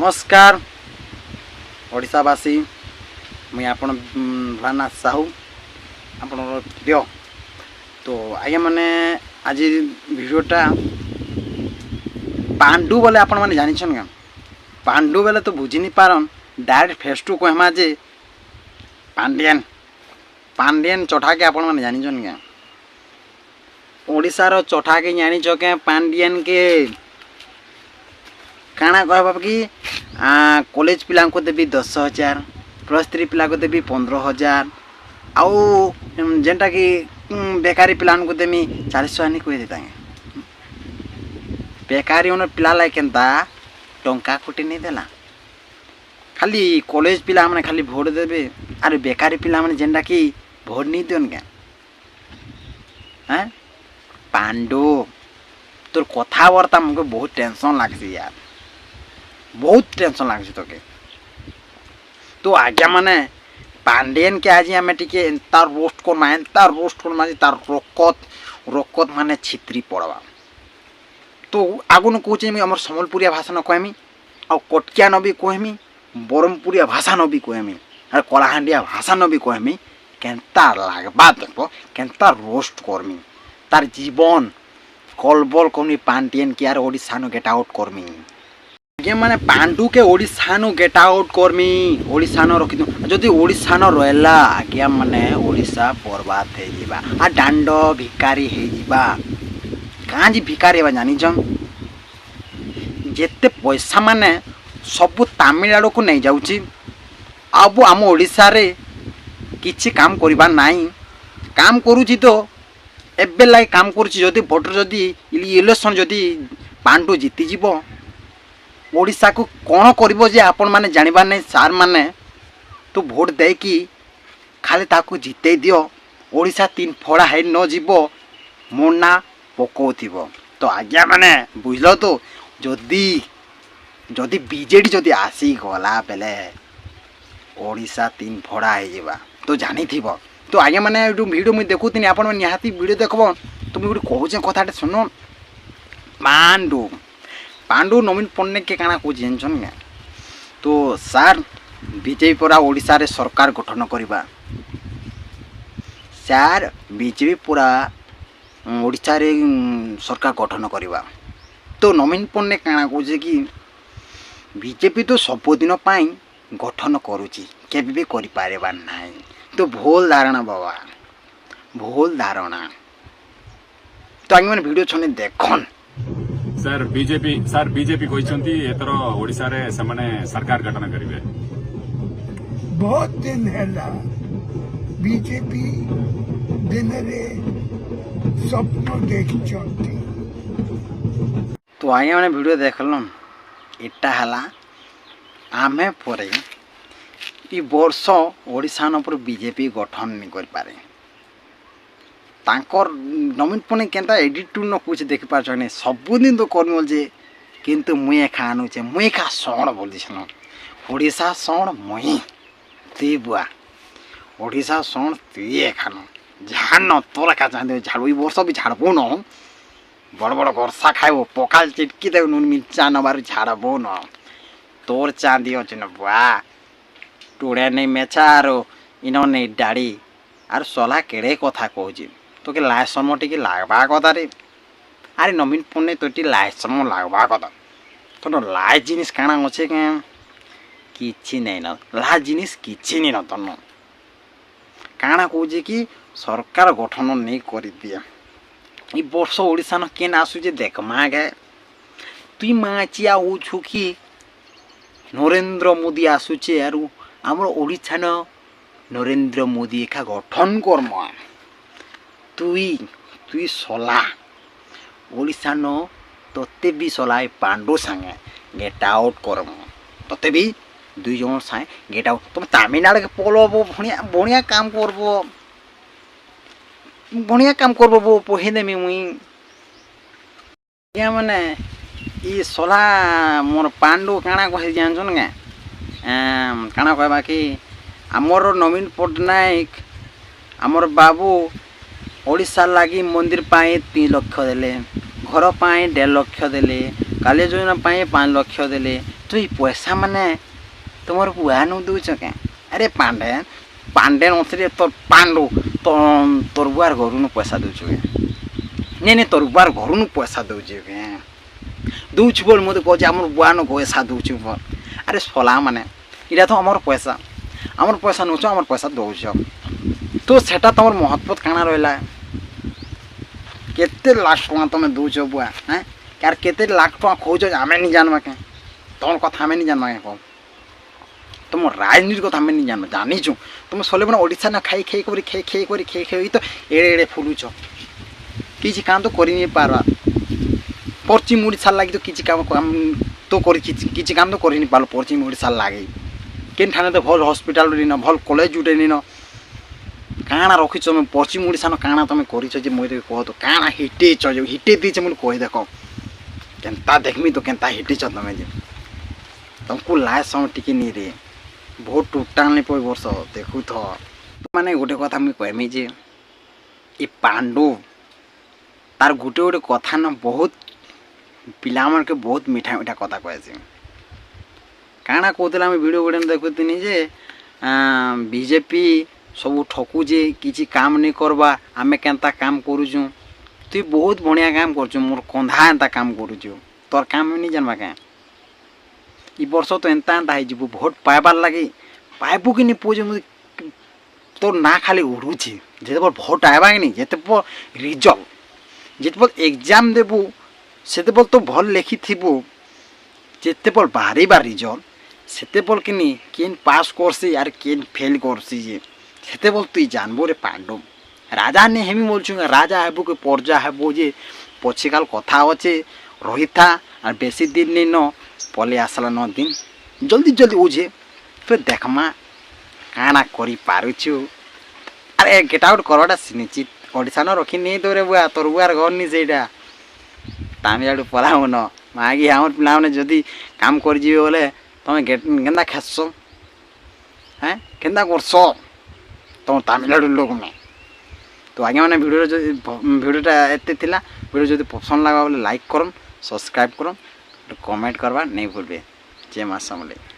नमस्कार ओडिशावासी मुई आपण भोलानाथ साहू आपण प्रिय तो आज्ञा मैंने आज भिडियोटा पांडु बोले आपण मैंने जानिछन क्या पांडु बोले तो बुझी नहीं पारन डायरेक्ट फेस टू कहमा जे पांडियन पांडियन चोठा के आपण मैंने जानिछन क्या ओडिशार चोठा के जानिछ के पांडियन के काना कहबा कि कॉलेज पिला को देवी 10,000 +3 पिला को देवी 15,000 आउ जेनटा कि बेकारी पिला को देमी 400 नहीं कह देता बेकारी उन पिला लाई केनता टंका कोटी नहीं देला खाली कॉलेज पिला माने खाली भोट देबे अरे बेकारी पिला माने जेनटा कि भोट नहीं देन क्या हैं पांडु तोर कथाबार्ता मुझे बहुत टेंशन लागसी यार बहुत टेंशन लगे तो आज्ञा माने पांडियन के आज आम टे तार रोस्ट करमा तार रोकत माने छित्री पड़वा तो आगुन कहे आम सम्बलपुरिया भाषा न कहमी आ कटकिया न भी कहमी ब्रह्मपुरिया भाषा न भी कहमी और कलाहांडिया भाषा न भी कहमी केनता लागबा देखो केनता रोस्ट करमी तार जीवन कलबल करमी पांडियन के यार ओडिशा न गेट आउट करमी माने पांडु के ओडिशा नु गेट आउट करमी ओडिशा न रखि जदि ओडिशा न रहला आज्ञा माने ओडिशा बर्बाद हे जिबा आ डांड भिकारी हे जिबा कां जी भिकारी बा जानि जम जेते पैसा माने सब तमिलनाडु को नहीं जाउची अब आम ओडिशा रे किछि काम करिबा नाही काम करूची तो एबे लाई काम करूची जदि भोटर जदि इलेक्शन जदि पांडु जीति जीवो ओडिशा को कौन करिबो जे आपण माने जानिबा नै सार माने तो भोट दे कि खाली ताकू जिते दियो ओडिशा 3 फड़ा है न जीवो मोना पकोथिबो तो आज्ञा माने बुझलो तो जदि जदि बीजेडी जदि आसी गला बेले ओडिशा 3 फड़ा है जीवा तो जानि थिबो तो आज्ञा माने वीडियो मु देखुतिनी आपण निहाती वीडियो देखबो तो मु कहूचे कथाटे सुनो पांडु नवीन पट्टनायक के काना को जानछन क्या तो सार बीजेपी पूरा ओडिशा रे सरकार गठन करबा सार बीजेपी पूरा ओडिशा रे सरकार गठन करबा तो नवीन पट्टनायक काना कोजे कि बीजेपी तो सब दिन पाई गठन करूची केबे भी करि पारेबा नाही तो भूल धारणा बाबा भूल धारणा तो आगे मैंने वीडियो छने देखन सर बीजेपी कहते एथर ओडिशा रे समाने सरकार गठन करिवे बहुत दिन है बीजेपी दिन रे स्वप्न देखी तो आगे मैंने वीडियो देखल इटा हला आमे परे ई वर्ष ओडिशा न पर बीजेपी गठन नहीं कर पारे तांकर नवीन पट्टनायक केनता एडिट न कुछ देख पारछने सबुदिन तो करमल जे किंतु मुए खानुचे मुए खा सण बोलिछन ओडिशा सण मुई ती बुआ ओडिशा सण ती खानु झान तोरा का चाहते झाड़ू वर्ष भी झाड़बो न बड़ बड़ वर्षा खाइबो पकाल चिटकी दे नून मिर्चा नबार झाड़बो न तोर चांदी अछि न बुआ टुड़े नहीं मेचारो इनो नहीं डाड़ी आर सोला केड़े कथा कहूची तो के लायसम टी लागबा कथा रे अरे नवीन पट्टनायक तो टी लायसम लागबा कथा तो लाय जिनिस काना अच्छे के किछि नहीं न ला जिनिस किछि नहीं न तन काना कहूचे कि सरकार गठन नहीं कर दिया ई वर्ष ओडिशा न केन आसुचे देख मागे तुई माचिया उछु कि नरेंद्र मोदी आसुचे आरु हमर ओडिशा न नरेंद्र मोदी एका गठन कर्म तुई सला ओडिशा न तोते भी सलाय पांडु संगे गेट आउट करम तोते भी 2 जन संगे गेट आउट तुम तमिलनाडु के पलबो बढ़िया काम करबो पहे देमी मुई या माने ई सला मोर पांडु काना कहि जानछन के काना कहबा कि आमर नवीन पट्टनायक आमर बाबू ओडिशा लगी मंदिर पाए 3 लाख देले घर पाए 1.5 लाख देले काली योजना पाए 5 लाख देले তুই পয়সা মানে তোমার বুয়া নু দৌছ কে আরে পাণ্ডে নথিরে তোর পাণ্ডু তোর বুয়ার ঘরু পয়সা দৌଛୁ কে নে তোর বুয়ার ঘরু পয়সা দৌଛୁ কে দৌଛୁ বল মতো কହୁଛି আমার বুয়া নু পয়সা দৌଛୁ বল আরে শলা মানে এটা তো আমার পয়সা নৌছ আমার পয়সা দৌছ তো সেটা তোমার মহৎপত কাଣା রহিলা কেতে লাখ টଙ୍କା তুমি দৌছ বুয়া হ্যাঁ আর কেতে লাখ টଙ୍କା খোঁজ আমি নি জানবা কে তোমার কথা আমি নি জানবা কে কম তোমার রাজনীতির কথা আমি নি জানো জানিছু তুমি সলে মানে ওড়িশা না খাই তো এড়ে ফুলুছ কিছু কাম তো করি নি পারবা পশ্চিম ওড়িশার লাগি তো কিছু কাম তো করি কিছু কাম তো করি নি পারো পশ্চিম ওড়িশার লাগি কেন ঠানে তো ভাল হসপিটাল নিন ভাল কলেজ উঠে নিন কাଣା রখিছ তুমি পশ্চিম ওড়িশা কাଣା তুমি করিছ যে মই তোকে কহ তো কাଣା হিটেছ যে হিটে দিয়েছে মই কହି দেখ কেনতা দেখমি তো কেনতা হিটেছ তুমি যে তোমাকে লাজ সময় টিকে নি রে ভোট টুটাল নি পই বর্ষ দেখু থ মানে গোটে কথা মুই কহমি যে এই পাণ্ডু তার গোটে গোটে কথা না বহুত ପିଲାମାନଙ୍କୁ ବହୁତ ମିଠା ମିଠା କଥା କହେସି କାଣା କହୁଥିଲା ଆମେ ଭିଡ଼ିଓ ଗୋଟେ ଦେଖୁଥିନି ଯେ ବିଜେପି ସବୁ ଠକୁଛେ କିଛି କାମ ନାଇଁ କରବା ଆମେ କେନ୍ତା କାମ କରୁଛୁଁ ତୁଇ ବହୁତ ବଢ଼ିଆ କାମ କରୁଛୁ ମୋର କନ୍ଧା ଏନ୍ତା କାମ କରୁଛୁ ତୋର କାମ ନାଇଁ ଜାନ୍ବା କାଁ ଇ ବର୍ଷ ତ ଏନ୍ତା ହେଇଯିବୁ ଭୋଟ ପାଇବାର୍ ଲାଗି ପାଇବୁ କି ନାଇଁ ପୁଅ ମୁଁ তোর না খালি উড়ুছে যেতেবার ভোট আইবা কি নি যেতেবার রিজল্ট যেতেবার এক্সাম দেবু সেতেবার তো ভাল লেখিথিবু যেতেবার বাহারিবা রিজল্ট সেতেবার কি নি কেন পাস করছি আর কেন ফেল করছি যে সেতেবার তুই জানবো রে পাণ্ডব রাজা নে হেমি বলছু রাজা হেবু কি পর্যা হেবু যে পছিকাল কথা আছে রহিথা আর বেশি দিন নেই ন পলে আসলা 9 দিন জলদি জলদি উঝে ফের দেখমা কাଣା କରି ପାରୁଛୁ ଆରେ ଗେଟ୍ ଆଉଟ୍ କରବାଟା ନିଶ୍ଚିତ ଓଡ଼ିଶାନ ରଖି ନେଇ ତୋରେ ବୁଆ ତୋର ବୁଆର ଘରନି ସେଇଟା ତାମିଲନାଡ଼ୁ ପଳାଉନ ମାଗି ଆମର ପିଲାମାନେ ଯଦି କାମ କରିଯିବେ ବୋଲେ ତମେ କେନ୍ତା ଖେସ হ্যাঁ କେନ୍ତା କରସ ତମ ତାମିଲନାଡ଼ୁ ଲୋକମାନେ ତ ଆଜ୍ଞା ମାନେ ଭିଡ଼ିଓଟା ଏତେ ଥିଲା ଭିଡ଼ିଓ ଯଦି ପସନ୍ଦ ଲାଗବା ବୋଲେ ଲାଇକ୍ କରନ୍ ସବସ୍କ୍ରାଇବ୍ କରନ୍ କମେଣ୍ଟ କରବା ନେଇ ଭୁଲବେ ଜୟ ମା ସମଲେଇ।